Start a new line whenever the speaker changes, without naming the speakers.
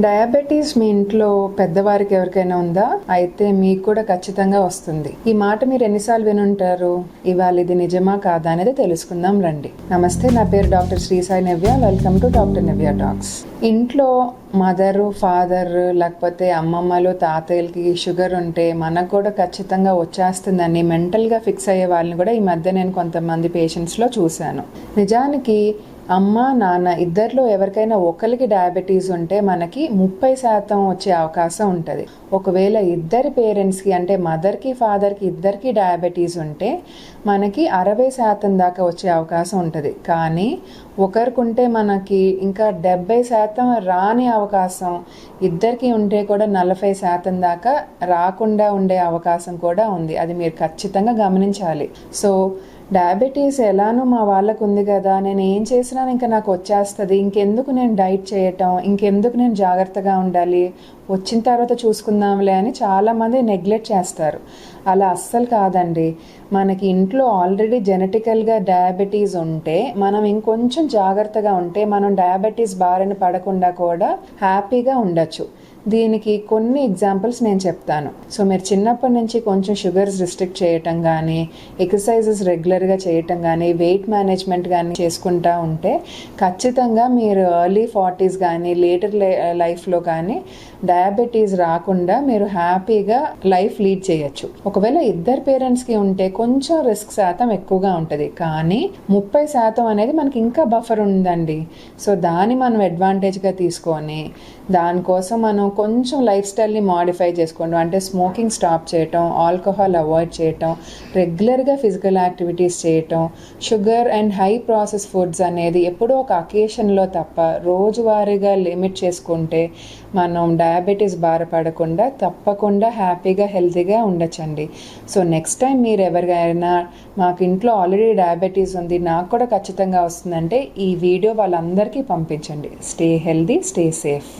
Diabetes మీ ఇంట్లో పెద్దవారికి ఎవరికైనా ఉందా? అయితే మీకు కూడా ఖచ్చితంగా వస్తుంది. ఈ మాట మీరు ఎన్నిసార్లు వినుంటారు? ఇవాళ ఇది నిజమా కాదా అనేది తెలుసుకుందాం రండి. నమస్తే, నా పేరు doctor Shri Sai Navya. Welcome to doctor Navya talks. ఇంట్లో మదరు, ఫాదర్ లేకపోతే అమ్మమ్మలు, తాతయ్యలకి షుగర్ ఉంటే మనకు కూడా ఖచ్చితంగా వచ్చేస్తుందని మెంటల్గా ఫిక్స్ అయ్యే వాళ్ళని కూడా ఈ మధ్య నేను కొంతమంది పేషెంట్స్లో చూశాను. నిజానికి అమ్మ, నాన్న ఇద్దరిలో ఎవరికైనా ఒకరికి డయాబెటీస్ ఉంటే మనకి 30% వచ్చే అవకాశం ఉంటుంది. ఒకవేళ ఇద్దరి పేరెంట్స్కి అంటే మదర్కి, ఫాదర్కి ఇద్దరికి డయాబెటీస్ ఉంటే మనకి 60% దాకా వచ్చే అవకాశం ఉంటుంది. కానీ ఒకరికి ఉంటే మనకి ఇంకా 70% రాని అవకాశం, ఇద్దరికి ఉంటే కూడా 40% దాకా రాకుండా ఉండే అవకాశం కూడా ఉంది. అది మీరు ఖచ్చితంగా గమనించాలి. సో డయాబెటీస్ ఎలానో మా వాళ్ళకు ఉంది కదా, నేను ఏం చేసినా ఇంకా నాకు వచ్చేస్తుంది, ఇంకెందుకు నేను డైట్ చేయటం, ఇంకెందుకు నేను జాగ్రత్తగా ఉండాలి, వచ్చిన తర్వాత చూసుకుందాంలే అని చాలామంది నెగ్లెక్ట్ చేస్తారు. అలా అస్సలు కాదండి. మనకి ఇంట్లో ఆల్రెడీ జెనెటికల్గా డయాబెటీస్ ఉంటే మనం ఇంకొంచెం జాగ్రత్తగా ఉంటే మనం డయాబెటీస్ బారిన పడకుండా కూడా హ్యాపీగా ఉండొచ్చు. దీనికి కొన్ని ఎగ్జాంపుల్స్ నేను చెప్తాను. సో మీరు చిన్నప్పటి నుంచి కొంచెం షుగర్స్ రిస్ట్రిక్ట్ చేయటం కానీ, ఎక్సర్సైజెస్ రెగ్యులర్గా చేయటం కానీ, వెయిట్ మేనేజ్మెంట్ కానీ చేసుకుంటూ ఉంటే ఖచ్చితంగా మీరు ఎర్లీ 40s కానీ లేటర్ లైఫ్లో కానీ డయాబెటీస్ రాకుండా మీరు హ్యాపీగా లైఫ్ లీడ్ చేయొచ్చు. ఒకవేళ ఇద్దరు పేరెంట్స్కి ఉంటే కొంచెం రిస్క్ శాతం ఎక్కువగా ఉంటుంది, కానీ 30% అనేది మనకి ఇంకా బఫర్ ఉందండి. సో దాన్ని మనం అడ్వాంటేజ్గా తీసుకొని దానికోసం మనం కొంచెం లైఫ్ స్టైల్ని మాడిఫై చేసుకోండి. అంటే స్మోకింగ్ స్టాప్ చేయటం, ఆల్కహాల్ అవాయిడ్ చేయటం, రెగ్యులర్గా ఫిజికల్ యాక్టివిటీస్ చేయటం, sugar and high process foods అనేది ఎప్పుడో ఒక అకేషన్లో తప్ప రోజువారీగా లిమిట్ చేసుకుంటే మనం డయాబెటీస్ బాధపడకుండా తప్పకుండా హ్యాపీగా హెల్తీగా ఉండొచ్చండి. సో నెక్స్ట్ టైం మీరు ఎవరికైనా మాకు ఇంట్లో ఆల్రెడీ డయాబెటీస్ ఉంది, నాకు కూడా ఖచ్చితంగా వస్తుందంటే ఈ వీడియో వాళ్ళందరికీ పంపించండి. Stay healthy, stay safe.